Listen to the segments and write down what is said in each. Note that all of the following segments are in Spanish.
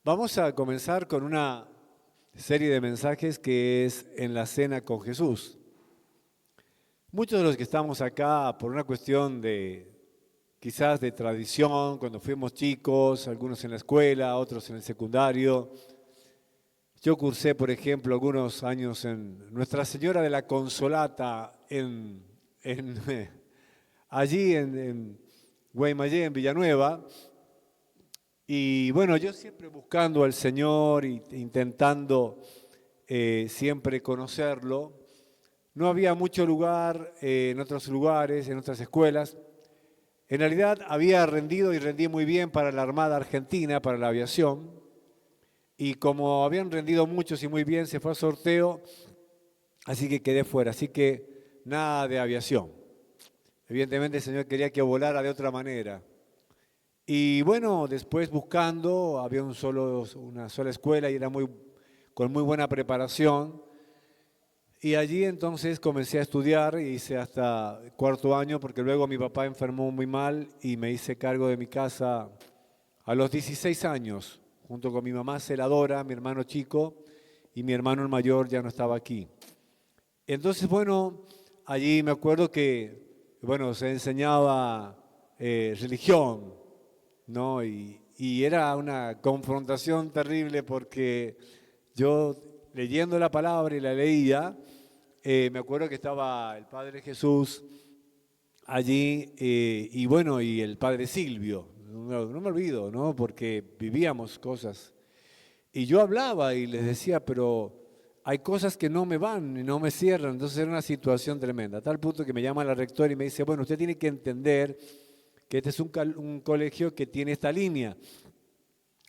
Vamos a comenzar con una serie de mensajes que es en la cena con Jesús. Muchos de los que estamos acá por una cuestión de quizás de tradición, cuando fuimos chicos, algunos en la escuela, otros en el secundario. Yo cursé, por ejemplo, algunos años en Nuestra Señora de la Consolata allí en Guaymallé, en Villanueva. Y bueno, yo siempre buscando al Señor e intentando siempre conocerlo. No había mucho lugar en otros lugares, en otras escuelas. En realidad había rendido y rendí muy bien para la Armada Argentina, para la aviación. Y como habían rendido muchos y muy bien, se fue a sorteo, así que quedé fuera. Así que nada de aviación. Evidentemente el Señor quería que volara de otra manera. Y bueno, después buscando, había una sola escuela y era con muy buena preparación. Y allí entonces comencé a estudiar, hice hasta cuarto año, porque luego mi papá enfermó muy mal y me hice cargo de mi casa a los 16 años, junto con mi mamá celadora, mi hermano chico, y mi hermano el mayor ya no estaba aquí. Entonces, bueno, allí me acuerdo que, bueno, se enseñaba religión, ¿no? Y era una confrontación terrible porque yo leyendo la palabra y la leía, me acuerdo que estaba el Padre Jesús allí y bueno, y el Padre Silvio, no me olvido, ¿no? Porque vivíamos cosas. Y yo hablaba y les decía, pero hay cosas que no me van y no me cierran, entonces era una situación tremenda, a tal punto que me llama la rectora y me dice, bueno, usted tiene que entender que este es un colegio que tiene esta línea.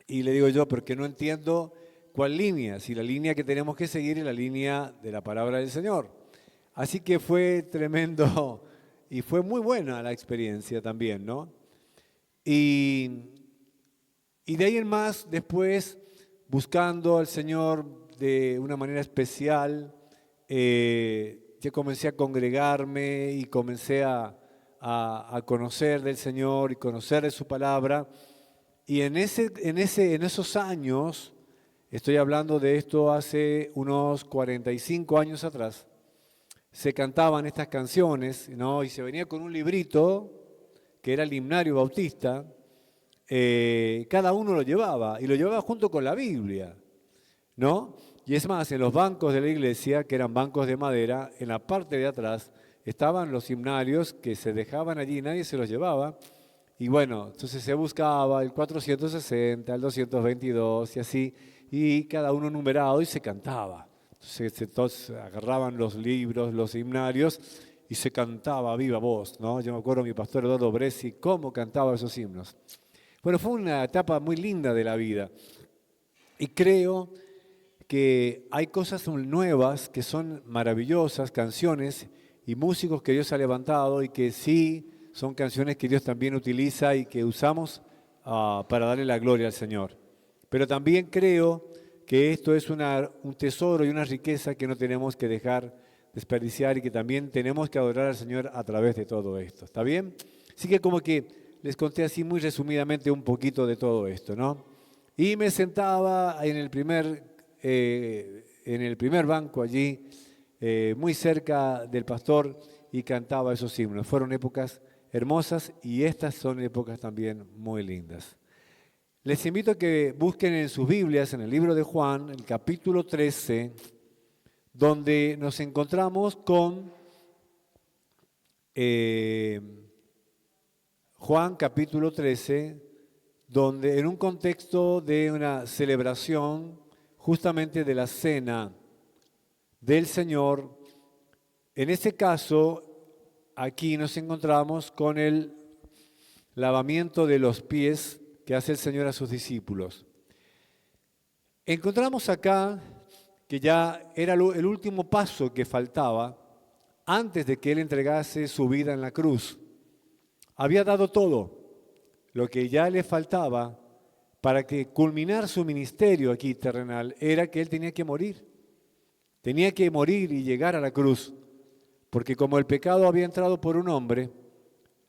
Y le digo yo, porque no entiendo cuál línea, si la línea que tenemos que seguir es la línea de la palabra del Señor. Así que fue tremendo y fue muy buena la experiencia también, ¿no? Y, y de ahí en más, después, buscando al Señor de una manera especial, yo comencé a congregarme y comencé a conocer del Señor y conocer de su palabra. Y en esos años, estoy hablando de esto hace unos 45 años atrás, se cantaban estas canciones, ¿no? Y se venía con un librito, que era el himnario bautista, cada uno lo llevaba, y lo llevaba junto con la Biblia, ¿no? Y es más, en los bancos de la iglesia, que eran bancos de madera, en la parte de atrás estaban los himnarios que se dejaban allí, nadie se los llevaba. Y bueno, entonces se buscaba el 460, el 222 y así, y cada uno numerado y se cantaba. Entonces todos agarraban los libros, los himnarios y se cantaba a viva voz, ¿no? Yo me acuerdo mi pastor Eduardo Bresi cómo cantaba esos himnos. Bueno, fue una etapa muy linda de la vida y creo que hay cosas nuevas que son maravillosas, canciones y músicos que Dios ha levantado y que sí son canciones que Dios también utiliza y que usamos para darle la gloria al Señor. Pero también creo que esto es un tesoro y una riqueza que no tenemos que dejar desperdiciar y que también tenemos que adorar al Señor a través de todo esto. ¿Está bien? Así que como que les conté así muy resumidamente un poquito de todo esto, ¿no? Y me sentaba en el primer banco allí, muy cerca del pastor, y cantaba esos himnos. Fueron épocas hermosas y estas son épocas también muy lindas. Les invito a que busquen en sus Biblias, en el libro de Juan, el capítulo 13, donde nos encontramos con Juan capítulo 13, donde en un contexto de una celebración justamente de la cena del Señor, en este caso, aquí nos encontramos con el lavamiento de los pies que hace el Señor a sus discípulos. Encontramos acá que ya era el último paso que faltaba antes de que Él entregase su vida en la cruz. Había dado todo lo que ya le faltaba para que culminar su ministerio aquí terrenal era que Él tenía que morir. Tenía que morir y llegar a la cruz, porque como el pecado había entrado por un hombre,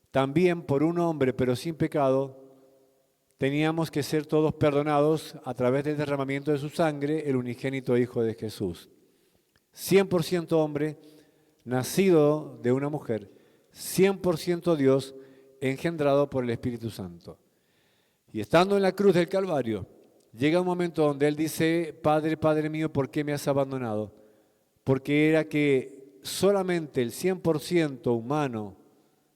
también por un hombre pero sin pecado, teníamos que ser todos perdonados a través del derramamiento de su sangre, el unigénito Hijo de Jesús. 100% hombre, nacido de una mujer, 100% Dios, engendrado por el Espíritu Santo. Y estando en la cruz del Calvario, llega un momento donde Él dice: Padre, Padre mío, ¿por qué me has abandonado? Porque era que solamente el 100% humano,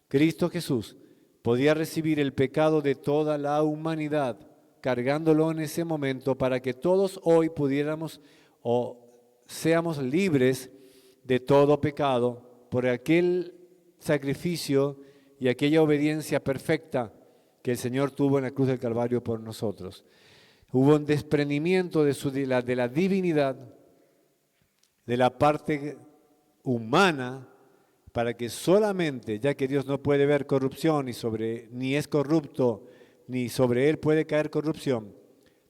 Cristo Jesús, podía recibir el pecado de toda la humanidad, cargándolo en ese momento para que todos hoy pudiéramos o seamos libres de todo pecado por aquel sacrificio y aquella obediencia perfecta que el Señor tuvo en la cruz del Calvario por nosotros. Hubo un desprendimiento de la divinidad, de la parte humana, para que solamente, ya que Dios no puede ver corrupción ni es corrupto, ni sobre Él puede caer corrupción,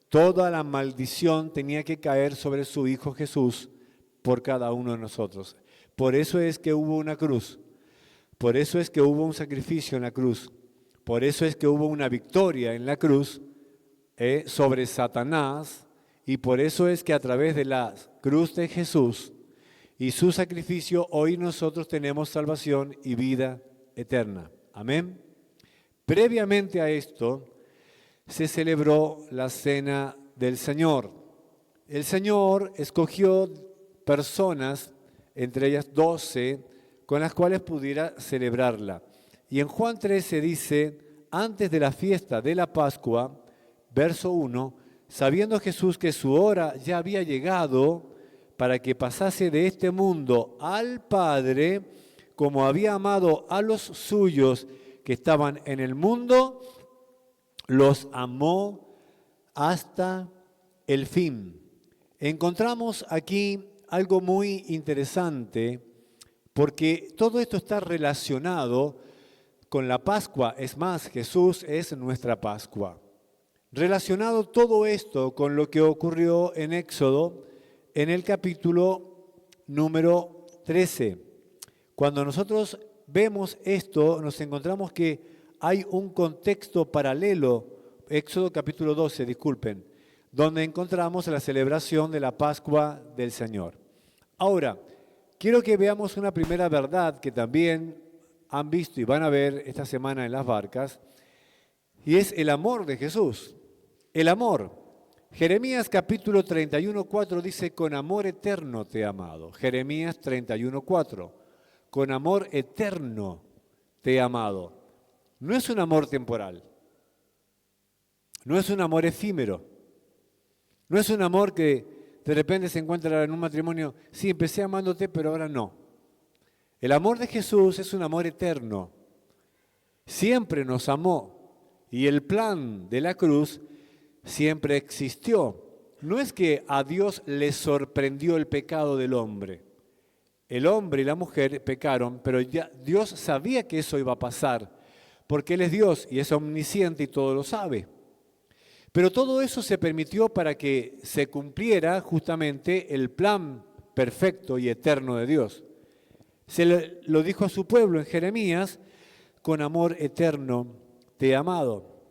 toda la maldición tenía que caer sobre su Hijo Jesús por cada uno de nosotros. Por eso es que hubo una cruz, por eso es que hubo un sacrificio en la cruz, por eso es que hubo una victoria en la cruz sobre Satanás, y por eso es que a través de la cruz de Jesús y su sacrificio, hoy nosotros tenemos salvación y vida eterna. Amén. Previamente a esto, se celebró la Cena del Señor. El Señor escogió personas, entre ellas 12, con las cuales pudiera celebrarla. Y en Juan 13 dice: antes de la fiesta de la Pascua, verso 1, sabiendo Jesús que su hora ya había llegado para que pasase de este mundo al Padre, como había amado a los suyos que estaban en el mundo, los amó hasta el fin. Encontramos aquí algo muy interesante, porque todo esto está relacionado con la Pascua. Es más, Jesús es nuestra Pascua. Relacionado todo esto con lo que ocurrió en Éxodo, en el capítulo número 13. Cuando nosotros vemos esto, nos encontramos que hay un contexto paralelo, Éxodo capítulo 12, disculpen, donde encontramos la celebración de la Pascua del Señor. Ahora, quiero que veamos una primera verdad que también han visto y van a ver esta semana en las barcas, y es el amor de Jesús. El amor. Jeremías capítulo 31:4 dice: con amor eterno te he amado. Jeremías 31:4. Con amor eterno te he amado. No es un amor temporal. No es un amor efímero. No es un amor que de repente se encuentra en un matrimonio. Sí, empecé amándote, pero ahora no. El amor de Jesús es un amor eterno. Siempre nos amó. Y el plan de la cruz siempre existió. No es que a Dios le sorprendió el pecado del hombre. El hombre y la mujer pecaron, pero ya Dios sabía que eso iba a pasar, porque Él es Dios y es omnisciente y todo lo sabe. Pero todo eso se permitió para que se cumpliera justamente el plan perfecto y eterno de Dios. Se lo dijo a su pueblo en Jeremías: con amor eterno te he amado.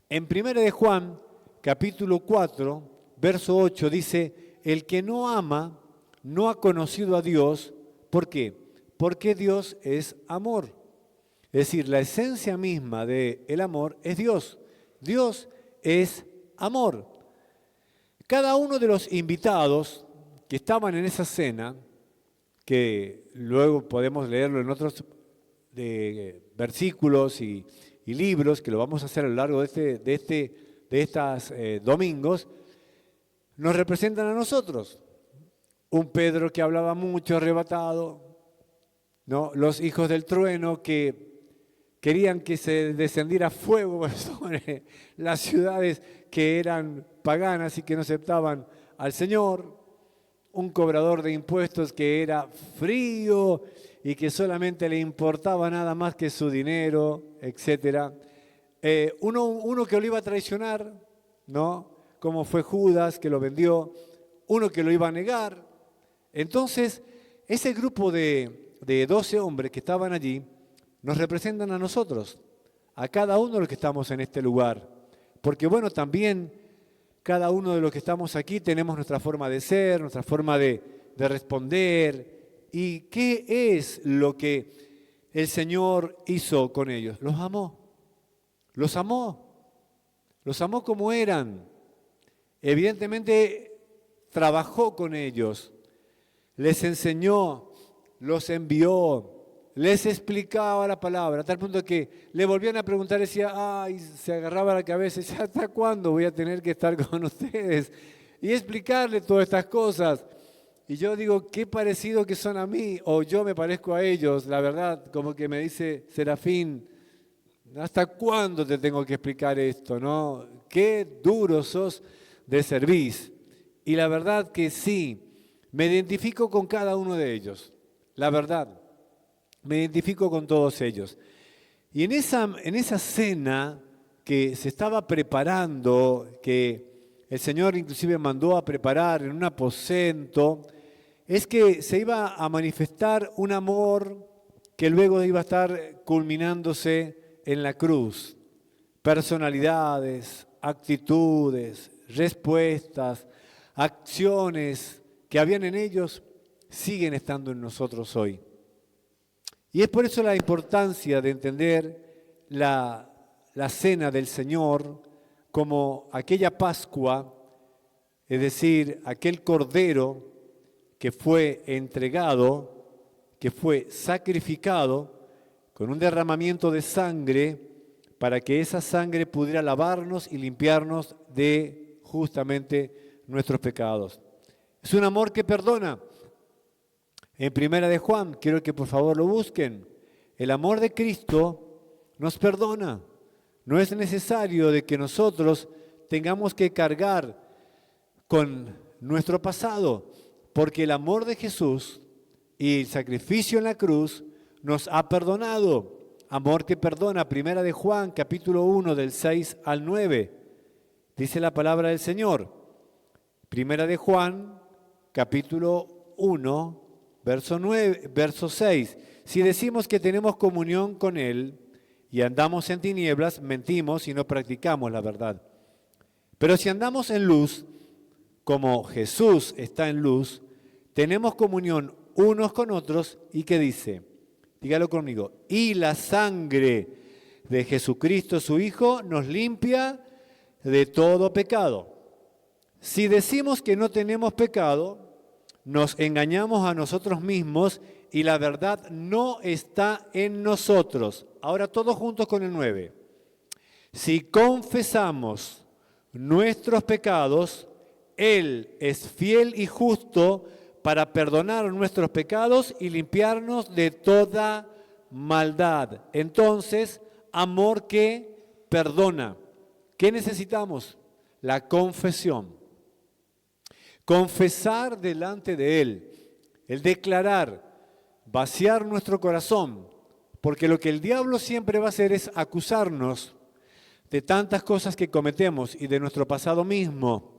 En 1 de Juan, capítulo 4, verso 8, dice: el que no ama no ha conocido a Dios. ¿Por qué? Porque Dios es amor. Es decir, la esencia misma del amor es Dios. Dios es amor. Cada uno de los invitados que estaban en esa cena, que luego podemos leerlo en otros versículos y libros, que lo vamos a hacer a lo largo de estos domingos, nos representan a nosotros. Un Pedro que hablaba mucho, arrebatado, ¿no? Los hijos del trueno que querían que se descendiera fuego sobre las ciudades que eran paganas y que no aceptaban al Señor. Un cobrador de impuestos que era frío y que solamente le importaba nada más que su dinero, etc. Uno que lo iba a traicionar, ¿no? Como fue Judas, que lo vendió. Uno que lo iba a negar. Entonces, ese grupo de 12 hombres que estaban allí nos representan a nosotros, a cada uno de los que estamos en este lugar, Porque bueno, también cada uno de los que estamos aquí tenemos nuestra forma de ser, nuestra forma de responder. ¿Y qué es lo que el Señor hizo con ellos? Los amó. Los amó. Los amó como eran. Evidentemente trabajó con ellos. Les enseñó, los envió, les explicaba la palabra, a tal punto que le volvían a preguntar, decía, ay, se agarraba la cabeza, decía, ¿hasta cuándo voy a tener que estar con ustedes? Y explicarle todas estas cosas. Y yo digo, qué parecido que son a mí, o yo me parezco a ellos, la verdad, como que me dice Serafín, ¿hasta cuándo te tengo que explicar esto, no? Qué duro sos de servir. Y la verdad que sí, me identifico con cada uno de ellos, la verdad. Me identifico con todos ellos. Y en esa cena que se estaba preparando, que el Señor inclusive mandó a preparar en un aposento, es que se iba a manifestar un amor que luego iba a estar culminándose en la cruz. Personalidades, actitudes, respuestas, acciones que habían en ellos, siguen estando en nosotros hoy. Y es por eso la importancia de entender la cena del Señor como aquella Pascua, es decir, aquel Cordero que fue entregado, que fue sacrificado con un derramamiento de sangre para que esa sangre pudiera lavarnos y limpiarnos de justamente nuestros pecados. Es un amor que perdona. En Primera de Juan, quiero que por favor lo busquen. El amor de Cristo nos perdona. No es necesario de que nosotros tengamos que cargar con nuestro pasado, porque el amor de Jesús y el sacrificio en la cruz nos ha perdonado. Amor que perdona. Primera de Juan, capítulo 1, del 6 al 9. Dice la palabra del Señor. Primera de Juan, capítulo 1, verso 6. Si decimos que tenemos comunión con Él y andamos en tinieblas, mentimos y no practicamos la verdad. Pero si andamos en luz, como Jesús está en luz, tenemos comunión unos con otros. ¿Y qué dice? Dígalo conmigo. Y la sangre de Jesucristo, su Hijo, nos limpia de todo pecado. Si decimos que no tenemos pecado, nos engañamos a nosotros mismos y la verdad no está en nosotros. Ahora todos juntos con el 9. Si confesamos nuestros pecados, Él es fiel y justo para perdonar nuestros pecados y limpiarnos de toda maldad. Entonces, amor que perdona. ¿Qué necesitamos? La confesión. Confesar delante de Él, el declarar, vaciar nuestro corazón, porque lo que el diablo siempre va a hacer es acusarnos de tantas cosas que cometemos y de nuestro pasado mismo.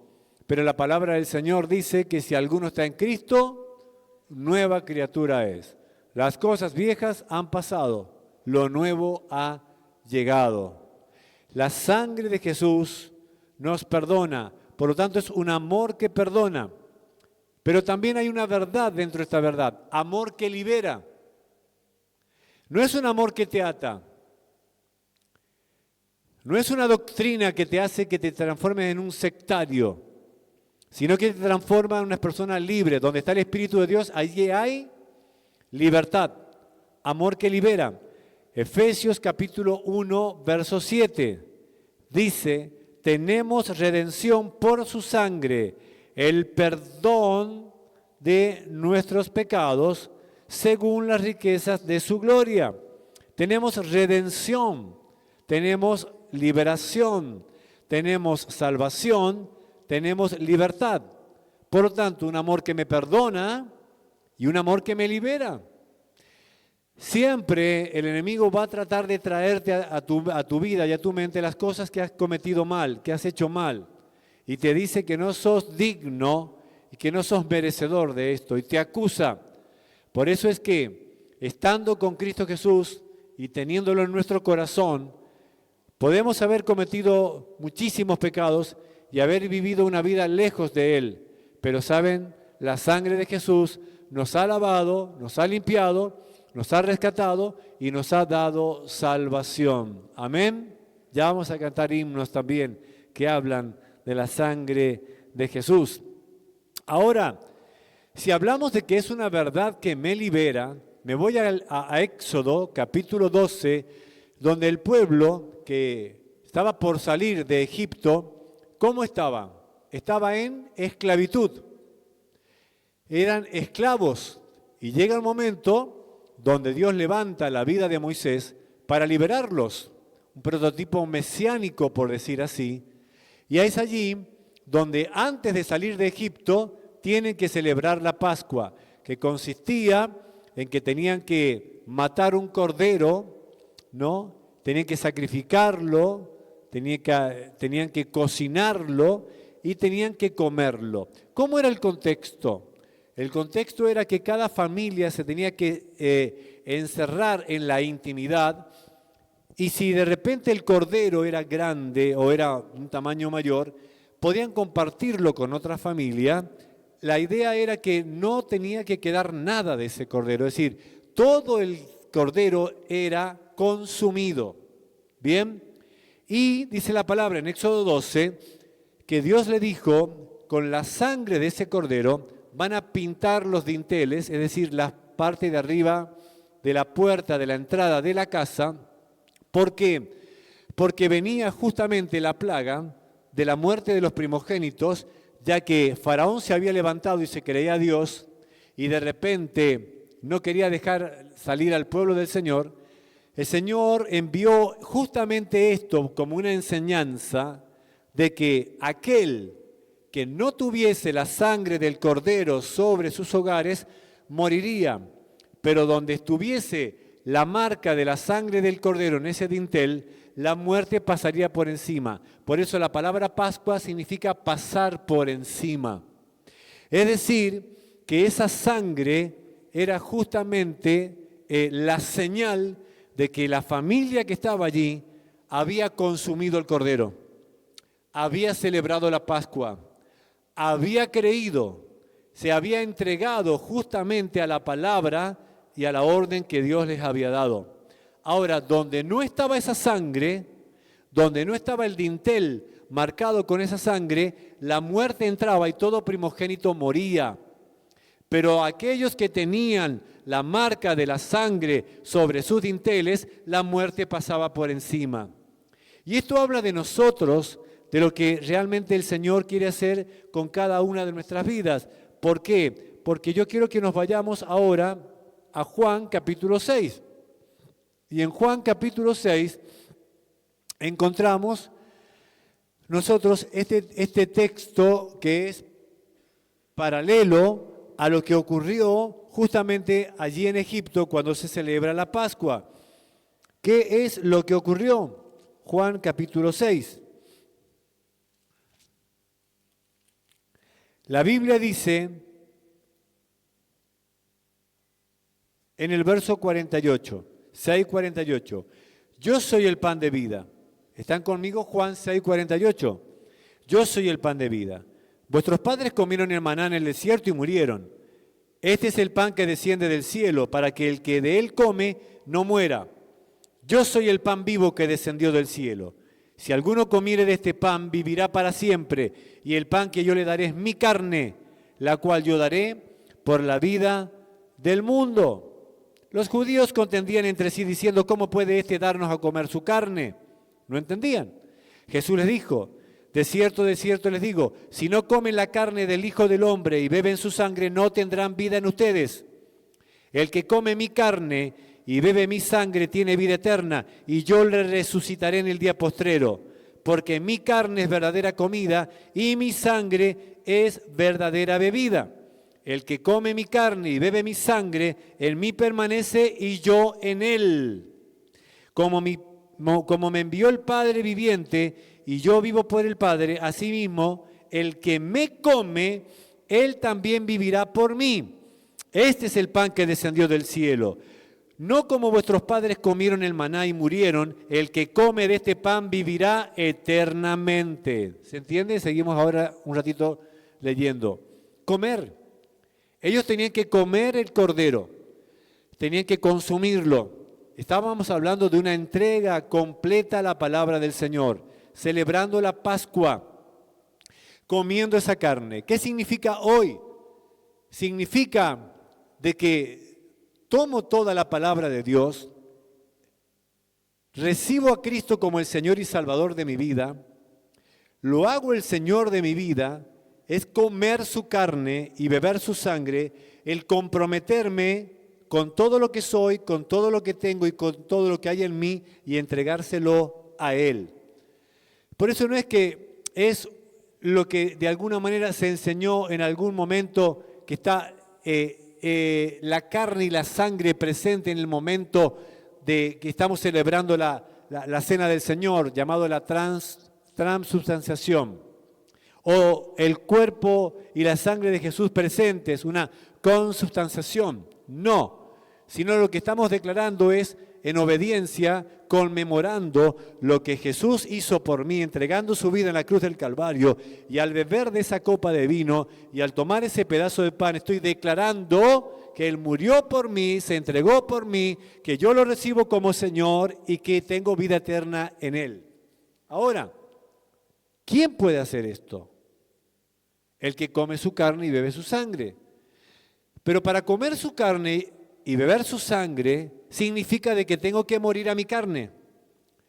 Pero la palabra del Señor dice que si alguno está en Cristo, nueva criatura es. Las cosas viejas han pasado, lo nuevo ha llegado. La sangre de Jesús nos perdona. Por lo tanto, es un amor que perdona. Pero también hay una verdad dentro de esta verdad. Amor que libera. No es un amor que te ata. No es una doctrina que te hace que te transformes en un sectario, sino que te transforma en una persona libre. Donde está el Espíritu de Dios, allí hay libertad. Amor que libera. Efesios capítulo 1, verso 7. Dice: tenemos redención por su sangre, el perdón de nuestros pecados, según las riquezas de su gloria. Tenemos redención, tenemos liberación, tenemos salvación, tenemos libertad. Por lo tanto, un amor que me perdona y un amor que me libera. Siempre el enemigo va a tratar de traerte a tu vida y a tu mente las cosas que has cometido mal, que has hecho mal. Y te dice que no sos digno y que no sos merecedor de esto y te acusa. Por eso es que, estando con Cristo Jesús y teniéndolo en nuestro corazón, Podemos haber cometido muchísimos pecados y haber vivido una vida lejos de Él, pero ¿saben? La sangre de Jesús nos ha lavado, nos ha limpiado, nos ha rescatado y nos ha dado salvación. Amén. Ya vamos a cantar himnos también que hablan de la sangre de Jesús. Ahora, si hablamos de que es una verdad que me libera, me voy a Éxodo capítulo 12, donde el pueblo que estaba por salir de Egipto, ¿cómo estaba? Estaba en esclavitud. Eran esclavos y llega el momento donde Dios levanta la vida de Moisés para liberarlos, un prototipo mesiánico por decir así, y es allí donde antes de salir de Egipto tienen que celebrar la Pascua, que consistía en que tenían que matar un cordero, ¿no? Tenían que sacrificarlo, tenían que cocinarlo y tenían que comerlo. ¿Cómo era el contexto? El contexto era que cada familia se tenía que encerrar en la intimidad, y si de repente el cordero era grande o era un tamaño mayor, podían compartirlo con otra familia. La idea era que no tenía que quedar nada de ese cordero, es decir, todo el cordero era consumido. ¿Bien? Y dice la palabra en Éxodo 12 que Dios le dijo, con la sangre de ese cordero van a pintar los dinteles, es decir, la parte de arriba de la puerta de la entrada de la casa. ¿Por qué? Porque venía justamente la plaga de la muerte de los primogénitos, ya que Faraón se había levantado y se creía Dios, y de repente no quería dejar salir al pueblo del Señor. El Señor envió justamente esto como una enseñanza de que aquel que no tuviese la sangre del cordero sobre sus hogares moriría, pero donde estuviese la marca de la sangre del cordero en ese dintel, la muerte pasaría por encima. Por eso la palabra Pascua significa pasar por encima. Es decir, que esa sangre era justamente la señal de que la familia que estaba allí había consumido el cordero, había celebrado la Pascua, había creído, se había entregado justamente a la palabra y a la orden que Dios les había dado. Ahora, donde no estaba esa sangre, donde no estaba el dintel marcado con esa sangre, la muerte entraba y todo primogénito moría. Pero aquellos que tenían la marca de la sangre sobre sus dinteles, la muerte pasaba por encima. Y esto habla de nosotros, de lo que realmente el Señor quiere hacer con cada una de nuestras vidas. ¿Por qué? Porque yo quiero que nos vayamos ahora a Juan capítulo 6. Y en Juan capítulo 6 encontramos nosotros este texto que es paralelo a lo que ocurrió justamente allí en Egipto cuando se celebra la Pascua. ¿Qué es lo que ocurrió? Juan capítulo 6. La Biblia dice en el verso 48, 6:48, yo soy el pan de vida. ¿Están conmigo? Juan 6:48. Yo soy el pan de vida. Vuestros padres comieron el maná en el desierto y murieron. Este es el pan que desciende del cielo, para que el que de él come no muera. Yo soy el pan vivo que descendió del cielo. Si alguno comiere de este pan, vivirá para siempre, y el pan que yo le daré es mi carne, la cual yo daré por la vida del mundo. Los judíos contendían entre sí diciendo, ¿cómo puede éste darnos a comer su carne? No entendían. Jesús les dijo, de cierto les digo, si no comen la carne del Hijo del Hombre y beben su sangre, no tendrán vida en ustedes. El que come mi carne y bebe mi sangre tiene vida eterna, y yo le resucitaré en el día postrero, porque mi carne es verdadera comida y mi sangre es verdadera bebida. El que come mi carne y bebe mi sangre, en mí permanece y yo en él. Como me envió el Padre viviente y yo vivo por el Padre, asimismo, el que me come, él también vivirá por mí. Este es el pan que descendió del cielo. no como vuestros padres comieron el maná y murieron, el que come de este pan vivirá eternamente. ¿Se entiende? Seguimos ahora un ratito leyendo. Comer. Ellos tenían que comer el cordero, tenían que consumirlo. Estábamos hablando de una entrega completa a la palabra del Señor, celebrando la Pascua, comiendo esa carne. ¿Qué significa hoy? Significa de que tomo toda la palabra de Dios, recibo a Cristo como el Señor y Salvador de mi vida, lo hago el Señor de mi vida, es comer su carne y beber su sangre, el comprometerme con todo lo que soy, con todo lo que tengo y con todo lo que hay en mí y entregárselo a Él. Por eso no es que es lo que de alguna manera se enseñó en algún momento que está la carne y la sangre presente en el momento de que estamos celebrando la cena del Señor, llamado la transubstanciación, o el cuerpo y la sangre de Jesús presentes, una consubstanciación. No, sino lo que estamos declarando es en obediencia, conmemorando lo que Jesús hizo por mí, entregando su vida en la cruz del Calvario, y al beber de esa copa de vino y al tomar ese pedazo de pan, estoy declarando que Él murió por mí, se entregó por mí, que yo lo recibo como Señor y que tengo vida eterna en Él. Ahora, ¿quién puede hacer esto? El que come su carne y bebe su sangre. Pero para comer su carne y beber su sangre significa de que tengo que morir a mi carne.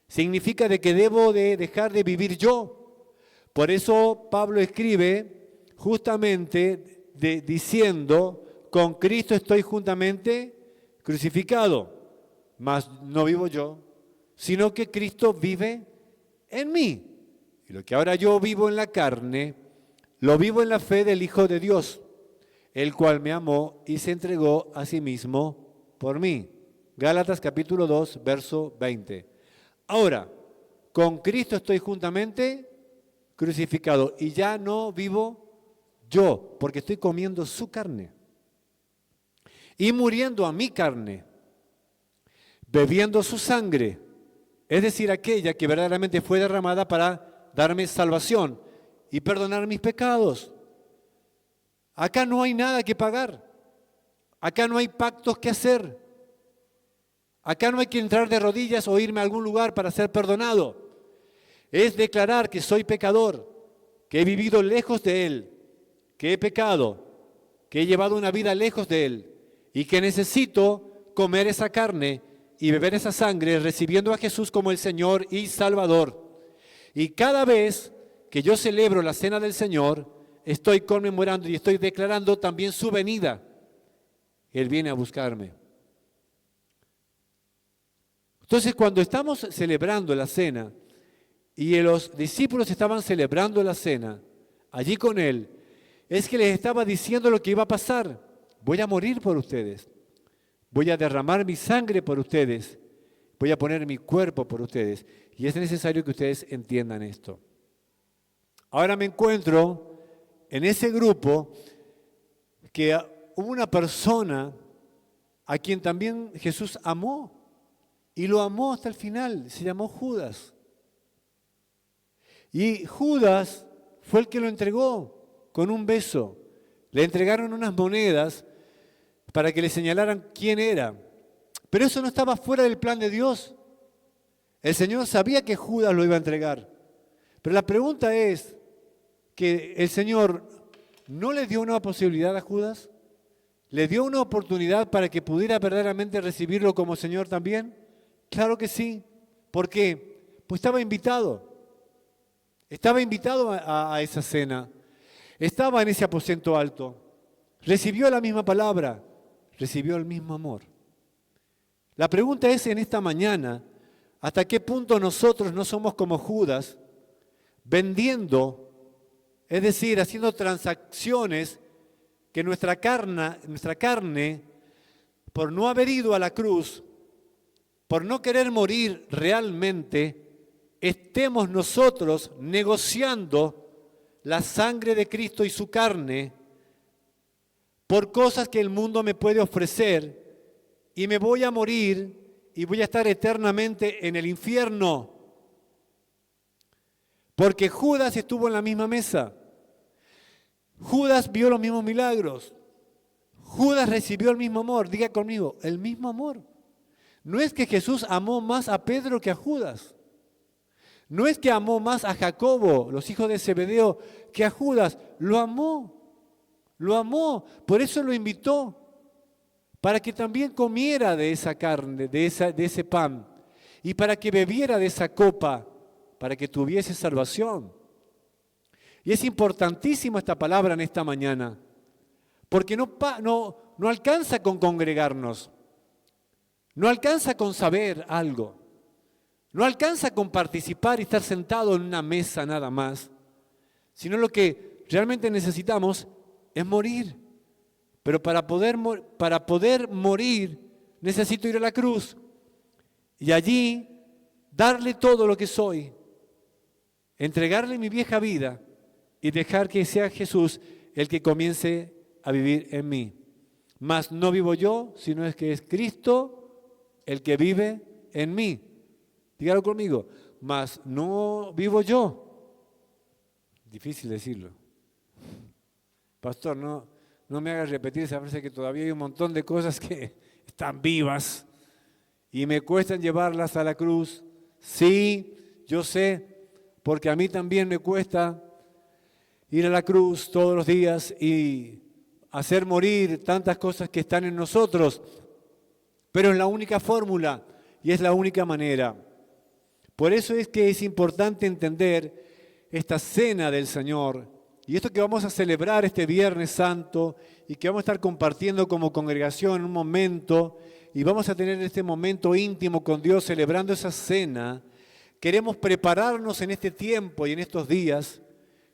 Significa de que debo de dejar de vivir yo. Por eso Pablo escribe justamente diciendo, con Cristo estoy juntamente crucificado, mas no vivo yo, sino que Cristo vive en mí. Y lo que ahora yo vivo en la carne, lo vivo en la fe del Hijo de Dios, el cual me amó y se entregó a sí mismo por mí. Gálatas capítulo 2, verso 20. Ahora, con Cristo estoy juntamente crucificado y ya no vivo yo, porque estoy comiendo su carne y muriendo a mi carne, bebiendo su sangre, es decir, aquella que verdaderamente fue derramada para darme salvación y perdonar mis pecados. Acá no hay nada que pagar, acá no hay pactos que hacer, acá no hay que entrar de rodillas o irme a algún lugar para ser perdonado. Es declarar que soy pecador, que he vivido lejos de Él, que he pecado, que he llevado una vida lejos de Él y que necesito comer esa carne y beber esa sangre, recibiendo a Jesús como el Señor y Salvador. Y cada vez que yo celebro la cena del Señor, estoy conmemorando y estoy declarando también su venida. Él viene a buscarme. Entonces, cuando estamos celebrando la cena y los discípulos estaban celebrando la cena allí con Él, es que les estaba diciendo lo que iba a pasar. Voy a morir por ustedes. Voy a derramar mi sangre por ustedes. Voy a poner mi cuerpo por ustedes. Y es necesario que ustedes entiendan esto. Ahora me encuentro en ese grupo que hubo una persona a quien también Jesús amó. Y lo amó hasta el final. Se llamó Judas. Y Judas fue el que lo entregó con un beso. Le entregaron unas monedas para que le señalaran quién era. Pero eso no estaba fuera del plan de Dios. El Señor sabía que Judas lo iba a entregar. Pero la pregunta es que el Señor no le dio una posibilidad a Judas. ¿Le dio una oportunidad para que pudiera verdaderamente recibirlo como Señor también? Claro que sí. ¿Por qué? Pues estaba invitado. Estaba invitado a esa cena. Estaba en ese aposento alto. Recibió la misma palabra. Recibió el mismo amor. La pregunta es en esta mañana, ¿hasta qué punto nosotros no somos como Judas, vendiendo, es decir, haciendo transacciones que nuestra carne, por no haber ido a la cruz, por no querer morir realmente, estemos nosotros negociando la sangre de Cristo y su carne por cosas que el mundo me puede ofrecer y me voy a morir y voy a estar eternamente en el infierno. Porque Judas estuvo en la misma mesa. Judas vio los mismos milagros. Judas recibió el mismo amor. Diga conmigo, el mismo amor. No es que Jesús amó más a Pedro que a Judas. No es que amó más a Jacobo, los hijos de Zebedeo, que a Judas. Lo amó. Lo amó. Por eso lo invitó. Para que también comiera de esa carne, de ese pan. Y para que bebiera de esa copa. Para que tuviese salvación. Y es importantísima esta palabra en esta mañana. Porque no alcanza con congregarnos. No alcanza con saber algo. No alcanza con participar y estar sentado en una mesa nada más, sino lo que realmente necesitamos es morir. Pero para poder morir necesito ir a la cruz y allí darle todo lo que soy, entregarle mi vieja vida y dejar que sea Jesús el que comience a vivir en mí. Mas no vivo yo, sino es que es Cristo el que vive en mí. Dígalo conmigo, mas no vivo yo. Difícil decirlo. Pastor, no me hagas repetir esa frase que todavía hay un montón de cosas que están vivas y me cuestan llevarlas a la cruz. Sí, yo sé, porque a mí también me cuesta ir a la cruz todos los días y hacer morir tantas cosas que están en nosotros, pero es la única fórmula y es la única manera. Por eso es que es importante entender esta cena del Señor y esto que vamos a celebrar este Viernes Santo y que vamos a estar compartiendo como congregación en un momento y vamos a tener este momento íntimo con Dios celebrando esa cena. Queremos prepararnos en este tiempo y en estos días,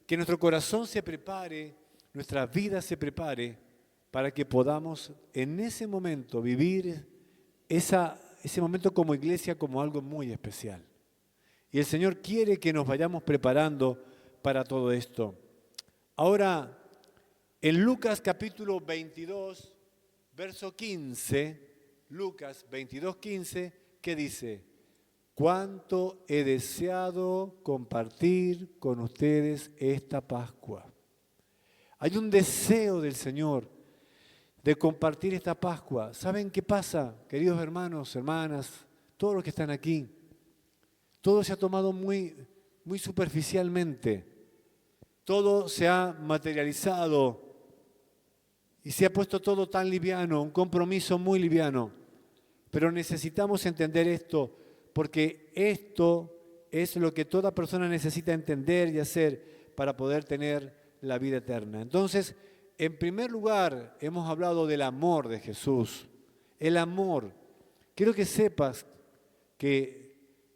que nuestro corazón se prepare, nuestra vida se prepare para que podamos en ese momento vivir ese momento como iglesia como algo muy especial. Y el Señor quiere que nos vayamos preparando para todo esto. Ahora, en Lucas capítulo 22, verso 15, Lucas 22, 15, ¿qué dice? Cuánto he deseado compartir con ustedes esta Pascua. Hay un deseo del Señor de compartir esta Pascua. ¿Saben qué pasa, queridos hermanos, hermanas, todos los que están aquí? Todo se ha tomado muy, muy superficialmente. Todo se ha materializado y se ha puesto todo tan liviano, un compromiso muy liviano. Pero necesitamos entender esto, porque esto es lo que toda persona necesita entender y hacer para poder tener la vida eterna. Entonces, en primer lugar, hemos hablado del amor de Jesús. El amor. Quiero que sepas que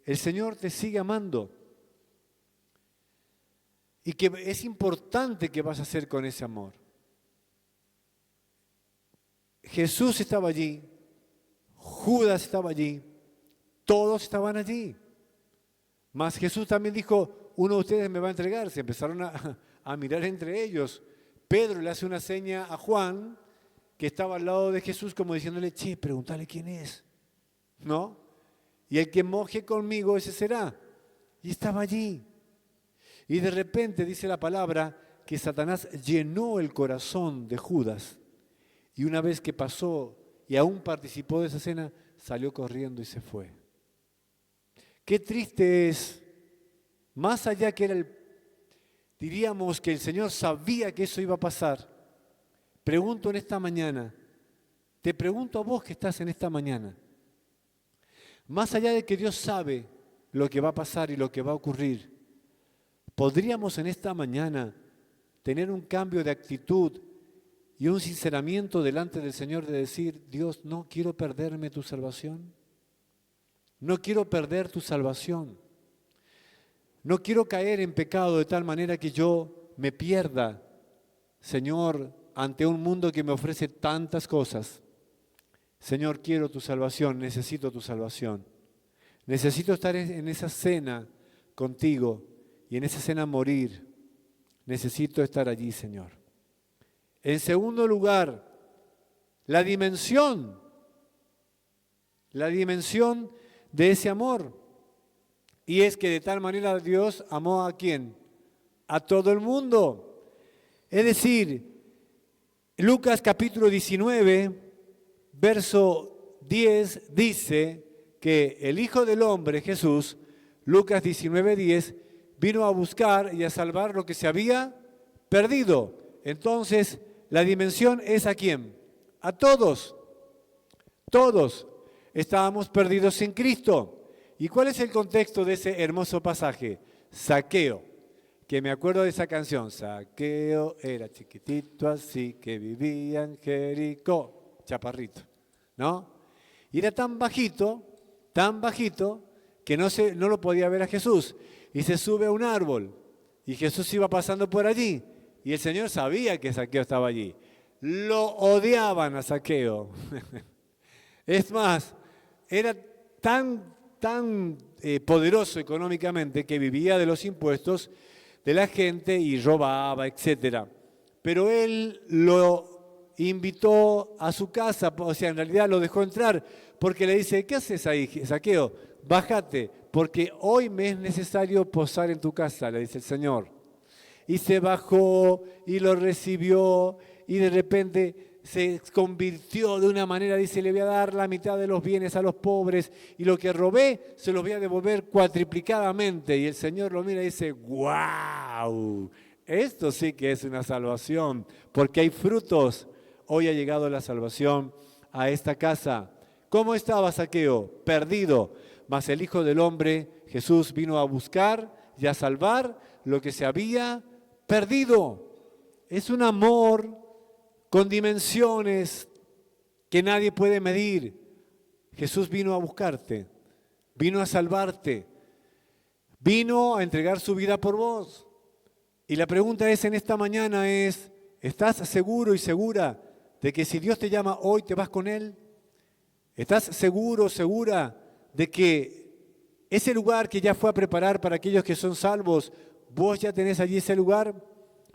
el Señor te sigue amando y que es importante que vas a hacer con ese amor. Jesús estaba allí, Judas estaba allí, todos estaban allí. Mas Jesús también dijo, uno de ustedes me va a entregar. Se empezaron a mirar entre ellos. Pedro le hace una seña a Juan, que estaba al lado de Jesús, como diciéndole, che, pregúntale quién es, ¿no? Y el que moje conmigo, ese será. Y estaba allí. Y de repente dice la palabra que Satanás llenó el corazón de Judas. Y una vez que pasó y aún participó de esa cena, salió corriendo y se fue. Qué triste es, más allá que diríamos que el Señor sabía que eso iba a pasar. Pregunto en esta mañana, te pregunto a vos que estás en esta mañana, más allá de que Dios sabe lo que va a pasar y lo que va a ocurrir, ¿podríamos en esta mañana tener un cambio de actitud y un sinceramiento delante del Señor de decir, Dios, no quiero perderme tu salvación? No quiero perder tu salvación. No quiero caer en pecado de tal manera que yo me pierda, Señor, ante un mundo que me ofrece tantas cosas. Señor, quiero tu salvación, necesito tu salvación. Necesito estar en esa cena contigo y en esa cena morir. Necesito estar allí, Señor. En segundo lugar, la dimensión la dimensión de ese amor. Y es que de tal manera Dios amó ¿a quién? A todo el mundo. Es decir, Lucas capítulo 19, verso 10 dice que el Hijo del Hombre, Jesús, Lucas 19, 10, vino a buscar y a salvar lo que se había perdido. Entonces, la dimensión es ¿a quién? A todos. Todos estábamos perdidos sin Cristo. ¿Y cuál es el contexto de ese hermoso pasaje? Zaqueo, que me acuerdo de esa canción. Zaqueo era chiquitito así que vivía en Jericó. Chaparrito, ¿no? Y era tan bajito, que no lo podía ver a Jesús. Y se sube a un árbol. Y Jesús iba pasando por allí. Y el Señor sabía que Zaqueo estaba allí. Lo odiaban a Zaqueo. Es más, era tan poderoso económicamente que vivía de los impuestos de la gente y robaba, etc. Pero él lo invitó a su casa, o sea, en realidad lo dejó entrar, porque le dice, ¿qué haces ahí, Zaqueo? Bájate, porque hoy me es necesario posar en tu casa, le dice el Señor. Y se bajó y lo recibió y de repente se convirtió de una manera, dice, le voy a dar la mitad de los bienes a los pobres y lo que robé se los voy a devolver cuatriplicadamente. Y el Señor lo mira y dice, ¡wow! Esto sí que es una salvación, porque hay frutos. Hoy ha llegado la salvación a esta casa. ¿Cómo estaba Zaqueo? Perdido. Mas el Hijo del Hombre, Jesús, vino a buscar y a salvar lo que se había perdido. Es un amor con dimensiones que nadie puede medir. Jesús vino a buscarte, vino a salvarte, vino a entregar su vida por vos. Y la pregunta en esta mañana es, ¿estás seguro y segura de que si Dios te llama hoy te vas con Él? ¿Estás seguro, segura de que ese lugar que ya fue a preparar para aquellos que son salvos, vos ya tenés allí ese lugar?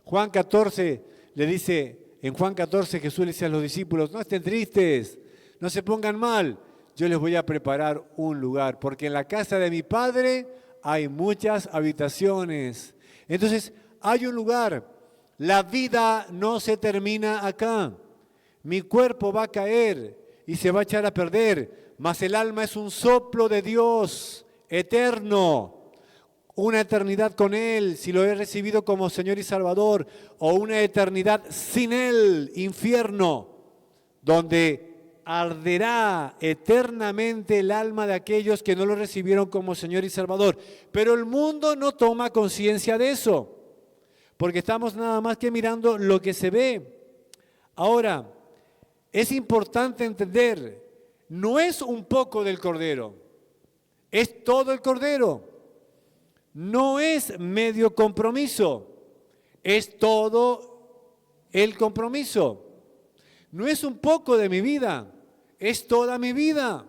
Juan 14 le dice, en Juan 14 Jesús le dice a los discípulos, no estén tristes, no se pongan mal, yo les voy a preparar un lugar, porque en la casa de mi Padre hay muchas habitaciones. Entonces, hay un lugar, la vida no se termina acá, mi cuerpo va a caer y se va a echar a perder, mas el alma es un soplo de Dios eterno. Una eternidad con Él, si lo he recibido como Señor y Salvador, o una eternidad sin Él, infierno, donde arderá eternamente el alma de aquellos que no lo recibieron como Señor y Salvador. Pero el mundo no toma conciencia de eso, porque estamos nada más que mirando lo que se ve. Ahora, es importante entender, no es un poco del Cordero, es todo el Cordero. No es medio compromiso, es todo el compromiso. No es un poco de mi vida, es toda mi vida.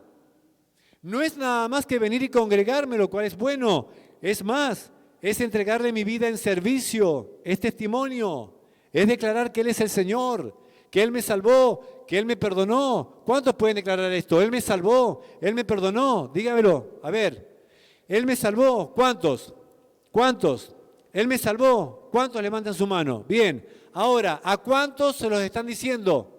No es nada más que venir y congregarme, lo cual es bueno. Es más, es entregarle mi vida en servicio, es testimonio, es declarar que Él es el Señor, que Él me salvó, que Él me perdonó. ¿Cuántos pueden declarar esto? Él me salvó, Él me perdonó. Dígamelo, a ver. Él me salvó. ¿Cuántos? ¿Cuántos? Él me salvó. ¿Cuántos levantan su mano? Bien. Ahora, ¿a cuántos se los están diciendo?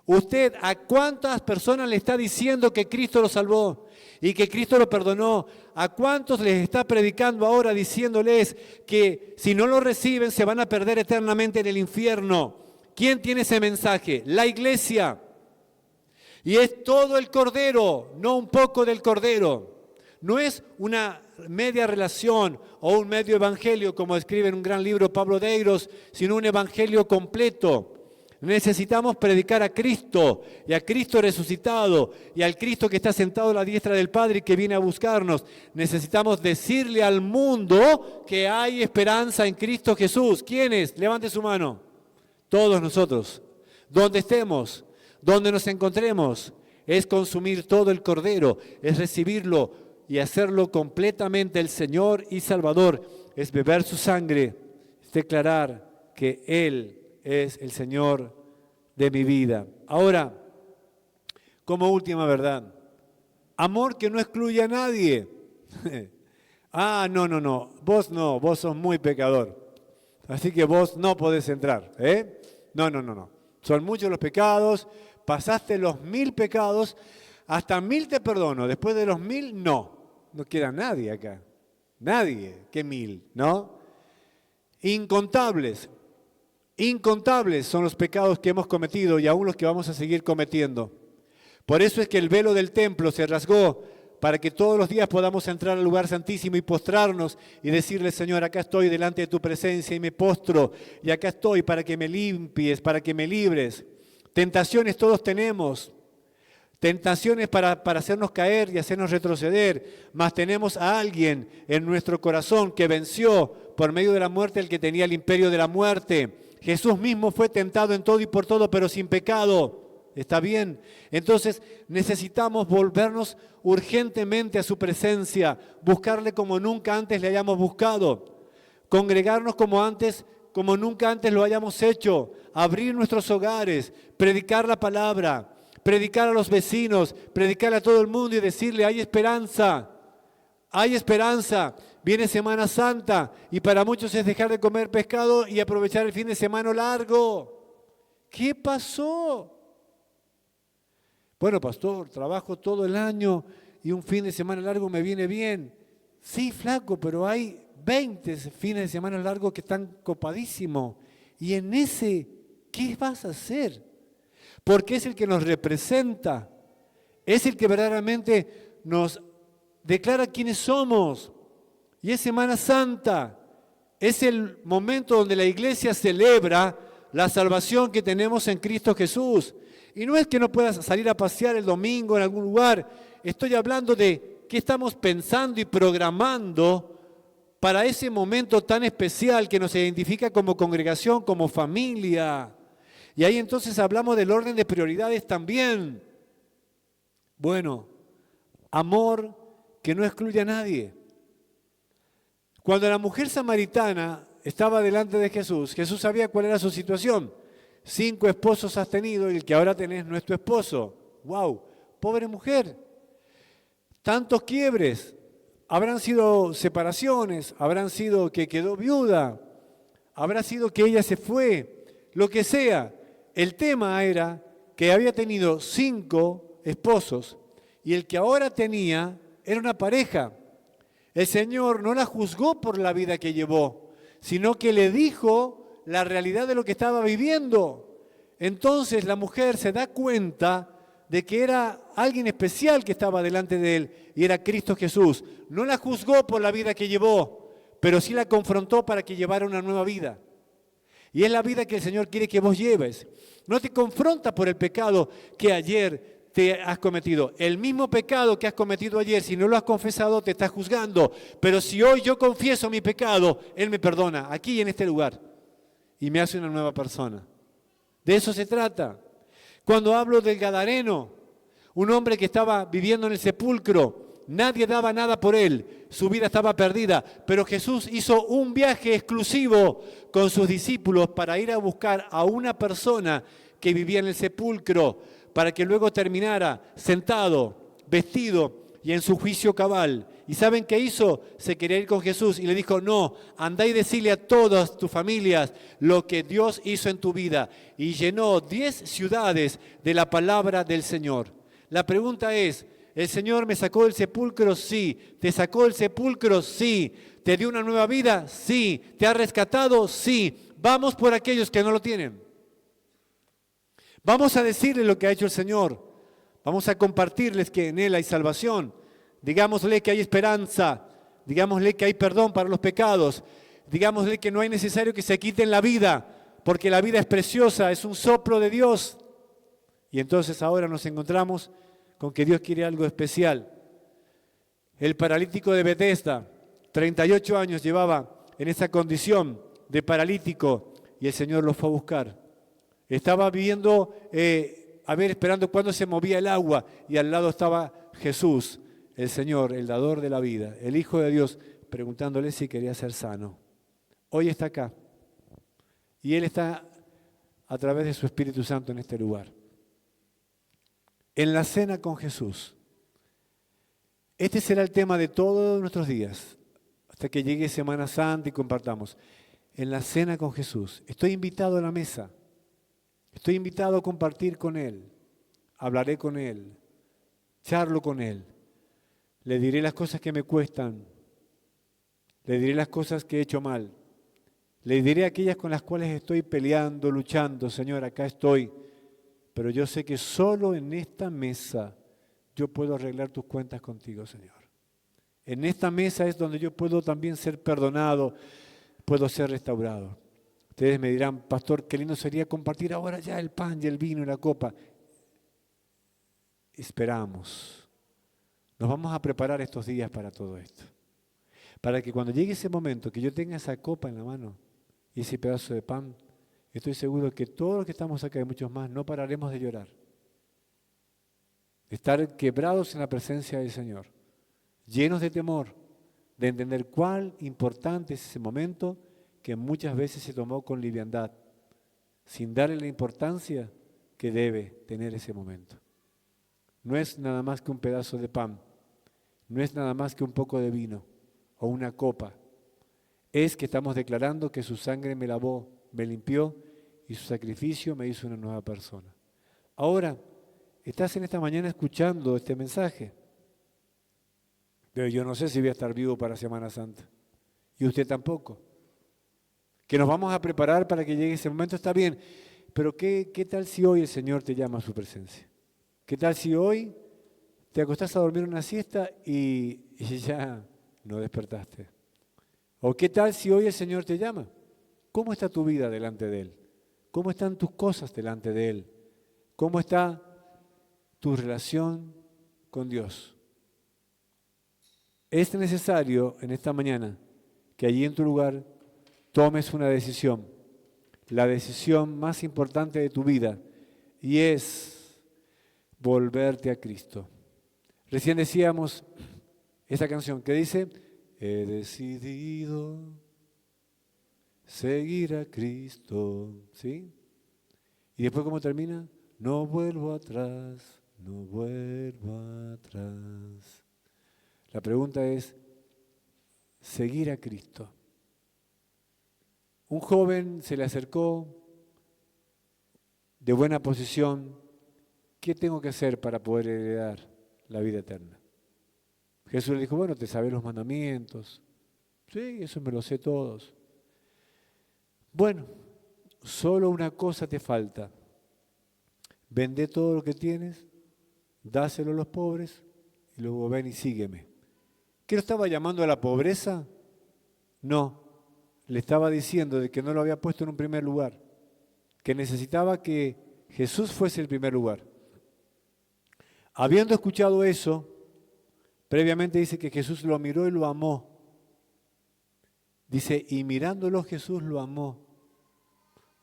Usted, ¿a cuántas personas le está diciendo que Cristo lo salvó y que Cristo lo perdonó? ¿A cuántos les está predicando ahora diciéndoles que si no lo reciben se van a perder eternamente en el infierno? ¿Quién tiene ese mensaje? La iglesia. Y es todo el Cordero, no un poco del Cordero. No es una media relación o un medio evangelio, como escribe en un gran libro Pablo Deiros, sino un evangelio completo. Necesitamos predicar a Cristo y a Cristo resucitado y al Cristo que está sentado a la diestra del Padre y que viene a buscarnos. Necesitamos decirle al mundo que hay esperanza en Cristo Jesús. ¿Quiénes? Levante su mano. Todos nosotros. Donde estemos, donde nos encontremos, es consumir todo el Cordero, es recibirlo y hacerlo completamente el Señor y Salvador, es beber su sangre, es declarar que Él es el Señor de mi vida. Ahora, Como última verdad, amor que no excluye a nadie. No, vos sos muy pecador, así que vos no podés entrar, ¿eh? No. Son muchos los pecados, pasaste los 1000 pecados, hasta 1000 te perdono, después de los 1000 no queda nadie acá. Nadie, ¿qué 1000? ¿No? Incontables son los pecados que hemos cometido y aún los que vamos a seguir cometiendo. Por eso es que el velo del templo se rasgó para que todos los días podamos entrar al lugar santísimo y postrarnos y decirle, Señor, acá estoy delante de tu presencia y me postro, y acá estoy para que me limpies, para que me libres. Tentaciones todos tenemos, tentaciones para hacernos caer y hacernos retroceder, mas tenemos a alguien en nuestro corazón que venció por medio de la muerte el que tenía el imperio de la muerte. Jesús mismo fue tentado en todo y por todo, pero sin pecado. ¿Está bien? Entonces necesitamos volvernos urgentemente a su presencia, buscarle como nunca antes le hayamos buscado, congregarnos como nunca antes lo hayamos hecho, abrir nuestros hogares, predicar la palabra, predicar a los vecinos, predicar a todo el mundo y decirle, hay esperanza, viene Semana Santa y para muchos es dejar de comer pescado y aprovechar el fin de semana largo. ¿Qué pasó? Bueno, pastor, trabajo todo el año y un fin de semana largo me viene bien. Sí, flaco, pero hay 20 fines de semana largos que están copadísimos. Y en ese, ¿qué vas a hacer? Porque es el que nos representa, es el que verdaderamente nos declara quiénes somos. Y es Semana Santa, es el momento donde la iglesia celebra la salvación que tenemos en Cristo Jesús. Y no es que no puedas salir a pasear el domingo en algún lugar, estoy hablando de qué estamos pensando y programando para ese momento tan especial que nos identifica como congregación, como familia. Y ahí entonces hablamos del orden de prioridades también. Bueno, amor que no excluye a nadie. Cuando la mujer samaritana estaba delante de Jesús, Jesús sabía cuál era su situación. 5 esposos has tenido y el que ahora tenés no es tu esposo. ¡Wow! Pobre mujer. Tantos quiebres. Habrán sido separaciones, habrán sido que quedó viuda, habrá sido que ella se fue, lo que sea. El tema era que había tenido 5 esposos y el que ahora tenía era una pareja. El Señor no la juzgó por la vida que llevó, sino que le dijo la realidad de lo que estaba viviendo. Entonces la mujer se da cuenta de que era alguien especial que estaba delante de él y era Cristo Jesús. No la juzgó por la vida que llevó, pero sí la confrontó para que llevara una nueva vida. Y es la vida que el Señor quiere que vos lleves. No te confronta por el pecado que ayer te has cometido. El mismo pecado que has cometido ayer, si no lo has confesado, te está juzgando. Pero si hoy yo confieso mi pecado, Él me perdona, aquí en este lugar, y me hace una nueva persona. De eso se trata. Cuando hablo del Gadareno, un hombre que estaba viviendo en el sepulcro, nadie daba nada por él, su vida estaba perdida, pero Jesús hizo un viaje exclusivo con sus discípulos para ir a buscar a una persona que vivía en el sepulcro, para que luego terminara sentado, vestido y en su juicio cabal. ¿Y saben qué hizo? Se quería ir con Jesús y le dijo, no, andá y decirle a todas tus familias lo que Dios hizo en tu vida. Y llenó 10 ciudades de la palabra del Señor. La pregunta es, ¿el Señor me sacó del sepulcro? Sí. ¿Te sacó del sepulcro? Sí. ¿Te dio una nueva vida? Sí. ¿Te ha rescatado? Sí. Vamos por aquellos que no lo tienen. Vamos a decirle lo que ha hecho el Señor. Vamos a compartirles que en Él hay salvación. Digámosle que hay esperanza. Digámosle que hay perdón para los pecados. Digámosle que no es necesario que se quiten la vida, porque la vida es preciosa, es un soplo de Dios. Y entonces ahora nos encontramos con que Dios quiere algo especial. El paralítico de Betesda, 38 años llevaba en esa condición de paralítico y el Señor lo fue a buscar. Estaba viviendo, esperando cuándo se movía el agua y al lado estaba Jesús, el Señor, el dador de la vida, el Hijo de Dios, preguntándole si quería ser sano. Hoy está acá y Él está a través de su Espíritu Santo en este lugar. En la cena con Jesús. Este será el tema de todos nuestros días, hasta que llegue Semana Santa y compartamos. En la cena con Jesús. Estoy invitado a la mesa. Estoy invitado a compartir con Él. Hablaré con Él. Charlo con Él. Le diré las cosas que me cuestan. Le diré las cosas que he hecho mal. Le diré aquellas con las cuales estoy peleando, luchando. Señor, acá estoy. Pero yo sé que solo en esta mesa yo puedo arreglar tus cuentas contigo, Señor. En esta mesa es donde yo puedo también ser perdonado, puedo ser restaurado. Ustedes me dirán, pastor, qué lindo sería compartir ahora ya el pan y el vino y la copa. Esperamos. Nos vamos a preparar estos días para todo esto. Para que cuando llegue ese momento, que yo tenga esa copa en la mano y ese pedazo de pan, estoy seguro que todos los que estamos acá y muchos más no pararemos de llorar. De estar quebrados en la presencia del Señor, llenos de temor, de entender cuán importante es ese momento que muchas veces se tomó con liviandad, sin darle la importancia que debe tener ese momento. No es nada más que un pedazo de pan, no es nada más que un poco de vino o una copa. Es que estamos declarando que su sangre me lavó, me limpió y su sacrificio me hizo una nueva persona. Ahora, estás en esta mañana escuchando este mensaje, pero yo no sé si voy a estar vivo para Semana Santa, y usted tampoco. Que nos vamos a preparar para que llegue ese momento, está bien, pero ¿qué tal si hoy el Señor te llama a su presencia? ¿Qué tal si hoy te acostás a dormir una siesta y ya no despertaste? ¿O qué tal si hoy el Señor te llama? ¿Cómo está tu vida delante de Él? ¿Cómo están tus cosas delante de Él? ¿Cómo está tu relación con Dios? Es necesario en esta mañana que allí en tu lugar tomes una decisión, la decisión más importante de tu vida, y es volverte a Cristo. Recién decíamos esta canción que dice, he decidido seguir a Cristo, ¿sí? Y después, ¿cómo termina? No vuelvo atrás, no vuelvo atrás. La pregunta es, seguir a Cristo. Un joven se le acercó de buena posición. ¿Qué tengo que hacer para poder heredar la vida eterna? Jesús le dijo, bueno, te sabes los mandamientos. Sí, eso me lo sé todos. Bueno, solo una cosa te falta. Vende todo lo que tienes, dáselo a los pobres y luego ven y sígueme. ¿Qué lo estaba llamando a la pobreza? No. Le estaba diciendo de que no lo había puesto en un primer lugar, que necesitaba que Jesús fuese el primer lugar. Habiendo escuchado eso, previamente dice que Jesús lo miró y lo amó. Dice, y mirándolo Jesús lo amó.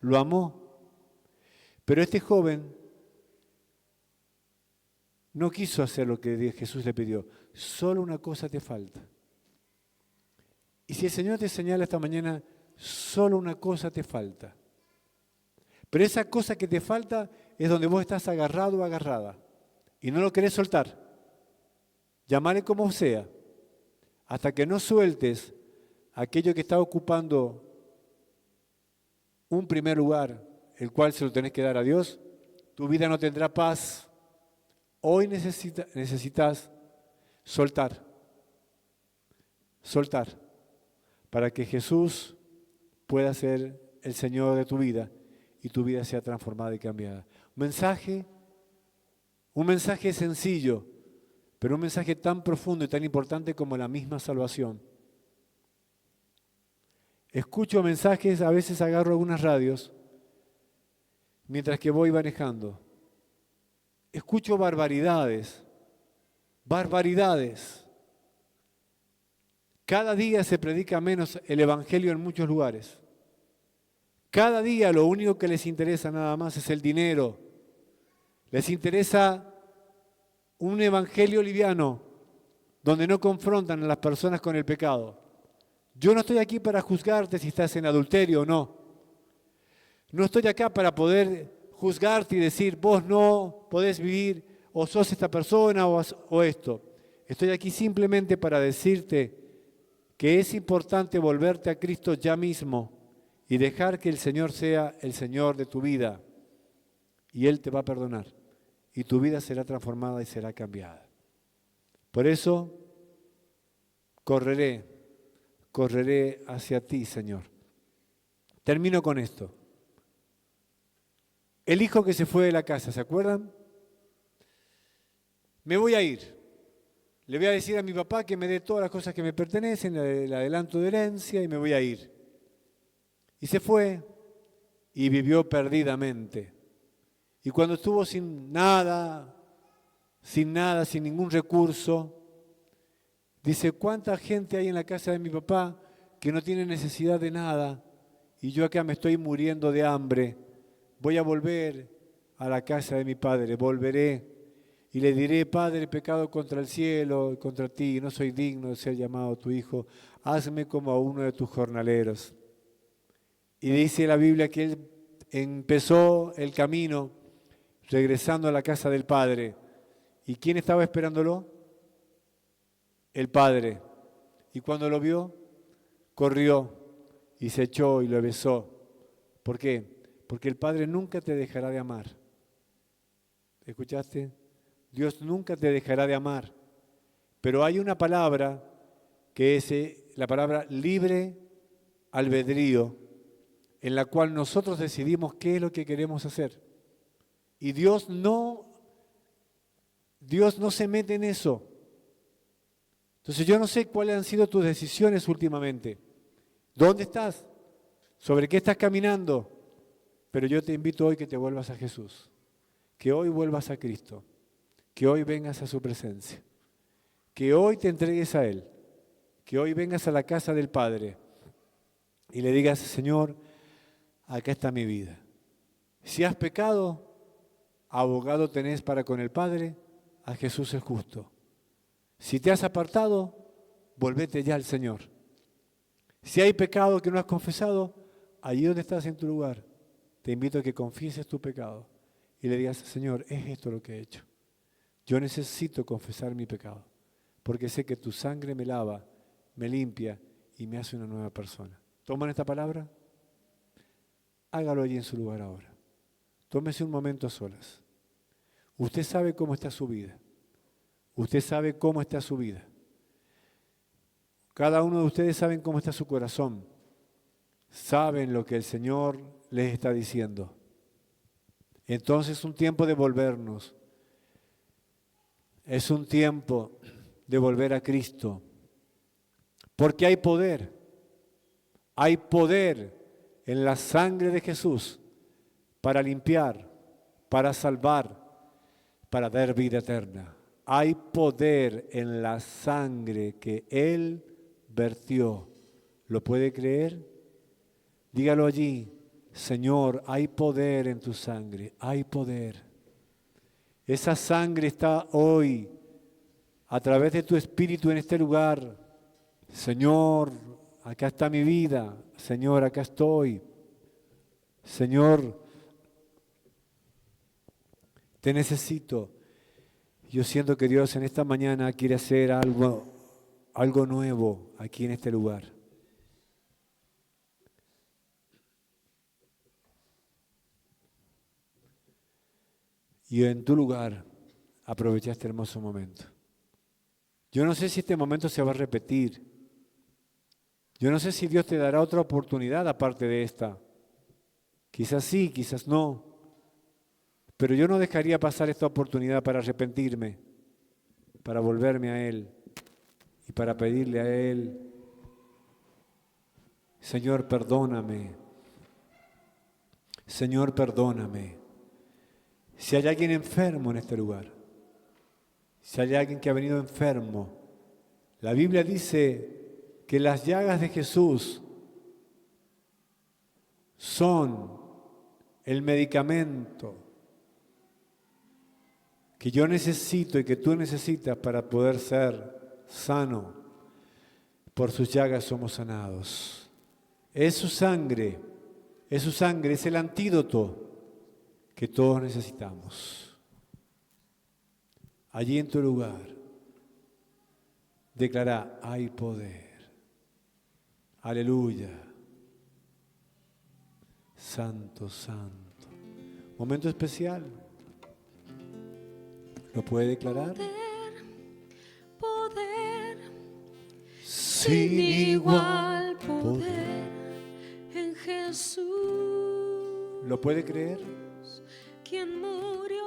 Lo amó. Pero este joven no quiso hacer lo que Jesús le pidió. Solo una cosa te falta. Y si el Señor te señala esta mañana, solo una cosa te falta. Pero esa cosa que te falta es donde vos estás agarrado o agarrada y no lo querés soltar. Llamale como sea, hasta que no sueltes aquello que está ocupando un primer lugar, el cual se lo tenés que dar a Dios, tu vida no tendrá paz. Hoy necesitas soltar, para que Jesús pueda ser el Señor de tu vida y tu vida sea transformada y cambiada. Un mensaje sencillo, pero un mensaje tan profundo y tan importante como la misma salvación. Escucho mensajes, a veces agarro algunas radios, mientras que voy manejando. Escucho barbaridades. Cada día se predica menos el Evangelio en muchos lugares. Cada día lo único que les interesa nada más es el dinero. Les interesa un Evangelio liviano, donde no confrontan a las personas con el pecado. Yo no estoy aquí para juzgarte si estás en adulterio o no. No estoy acá para poder juzgarte y decir, vos no podés vivir o sos esta persona o esto. Estoy aquí simplemente para decirte que es importante volverte a Cristo ya mismo y dejar que el Señor sea el Señor de tu vida. Y Él te va a perdonar y tu vida será transformada y será cambiada. Por eso correré hacia ti, Señor. Termino con esto. El hijo que se fue de la casa, ¿se acuerdan? Me voy a ir. Le voy a decir a mi papá que me dé todas las cosas que me pertenecen, el adelanto de herencia, y me voy a ir. Y se fue y vivió perdidamente. Y cuando estuvo sin nada, sin ningún recurso, dice, ¿cuánta gente hay en la casa de mi papá que no tiene necesidad de nada? Y yo acá me estoy muriendo de hambre. Voy a volver a la casa de mi padre, volveré y le diré, Padre, he pecado contra el cielo, contra ti, no soy digno de ser llamado tu hijo, hazme como a uno de tus jornaleros. Y dice la Biblia que él empezó el camino regresando a la casa del Padre. ¿Y quién estaba esperándolo? El Padre. Y cuando lo vio, corrió y se echó y lo besó. ¿Por qué? Porque el Padre nunca te dejará de amar. ¿Escuchaste? Dios nunca te dejará de amar. Pero hay una palabra que es la palabra libre albedrío, en la cual nosotros decidimos qué es lo que queremos hacer. Y Dios no se mete en eso. Entonces yo no sé cuáles han sido tus decisiones últimamente. ¿Dónde estás? ¿Sobre qué estás caminando? Pero yo te invito hoy que te vuelvas a Jesús, que hoy vuelvas a Cristo, que hoy vengas a su presencia, que hoy te entregues a Él, que hoy vengas a la casa del Padre y le digas, Señor, acá está mi vida. Si has pecado, abogado tenés para con el Padre, a Jesús el justo. Si te has apartado, volvete ya al Señor. Si hay pecado que no has confesado, allí donde estás en tu lugar, te invito a que confieses tu pecado y le digas, Señor, es esto lo que he hecho. Yo necesito confesar mi pecado, porque sé que tu sangre me lava, me limpia y me hace una nueva persona. ¿Toman esta palabra? Hágalo allí en su lugar ahora. Tómese un momento a solas. Usted sabe cómo está su vida. Usted sabe cómo está su vida. Cada uno de ustedes saben cómo está su corazón. Saben lo que el Señor les está diciendo. Entonces es un tiempo de volvernos. Es un tiempo de volver a Cristo. Porque hay poder. Hay poder en la sangre de Jesús para limpiar, para salvar, para dar vida eterna. Hay poder en la sangre que Él vertió. ¿Lo puede creer? Dígalo allí, Señor, hay poder en tu sangre, hay poder. Esa sangre está hoy a través de tu Espíritu en este lugar. Señor, acá está mi vida. Señor, acá estoy. Señor, te necesito. Yo siento que Dios en esta mañana quiere hacer algo nuevo aquí en este lugar. Y en tu lugar aprovecha este hermoso momento. Yo no sé si este momento se va a repetir. Yo no sé si Dios te dará otra oportunidad aparte de esta. Quizás sí, quizás no. Pero yo no dejaría pasar esta oportunidad para arrepentirme, para volverme a Él y para pedirle a Él, Señor, perdóname. Señor, perdóname. Si hay alguien enfermo en este lugar, si hay alguien que ha venido enfermo, la Biblia dice que las llagas de Jesús son el medicamento que yo necesito y que tú necesitas para poder ser sano. Por sus llagas somos sanados. Es su sangre, es el antídoto que todos necesitamos. allí en tu lugar, declara, hay poder. Aleluya. Santo, santo. Momento especial. ¿Lo puede declarar? Poder, Sin igual poder en Jesús, ¿Lo puede creer? quien murió.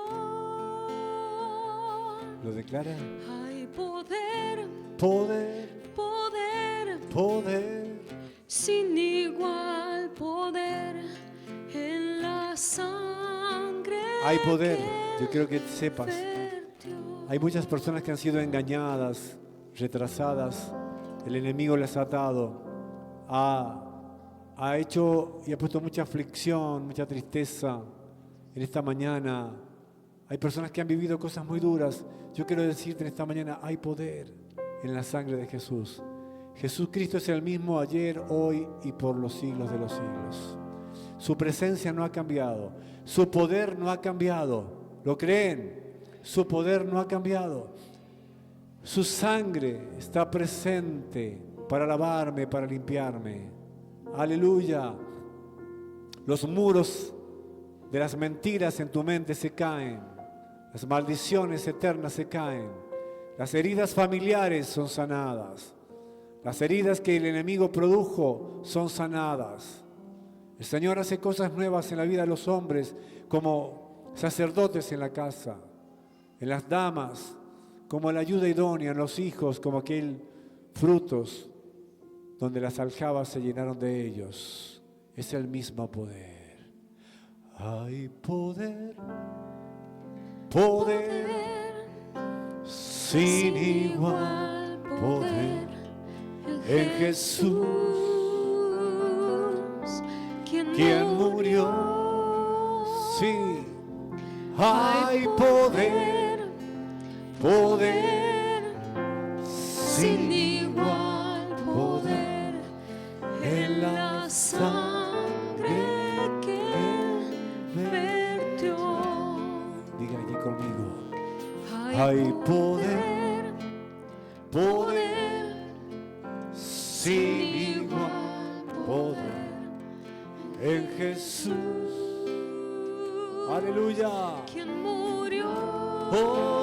¿Lo declara? Hay poder, Poder, poder, poder. sin igual poder en la sangre. Hay poder. que Yo quiero que sepas. vertió. Hay muchas personas que han sido engañadas, retrasadas. El enemigo les ha atado. Ha hecho y ha puesto mucha aflicción, mucha tristeza. En esta mañana hay personas que han vivido cosas muy duras. Yo quiero decirte en esta mañana, hay poder en la sangre de Jesús. Jesucristo es el mismo ayer, hoy y por los siglos de los siglos. Su presencia no ha cambiado. Su poder no ha cambiado. ¿Lo creen? Su poder no ha cambiado. Su sangre está presente para lavarme, para limpiarme. Aleluya. Los muros de las mentiras en tu mente se caen. Las maldiciones eternas se caen. Las heridas familiares son sanadas. Las heridas que el enemigo produjo son sanadas. El Señor hace cosas nuevas en la vida de los hombres, como sacerdotes en la casa, en las damas, como la ayuda idónea, en los hijos, como aquel frutos donde las aljabas se llenaron de ellos. Es el mismo poder. Hay poder, poder, sin igual poder en Jesús, quien murió. Sí, hay poder, poder, sin igual poder en la sangre que vertió. Diga allí conmigo. Hay poder, poder, sin igual poder en Jesús. Aleluya. Quien murió. Oh,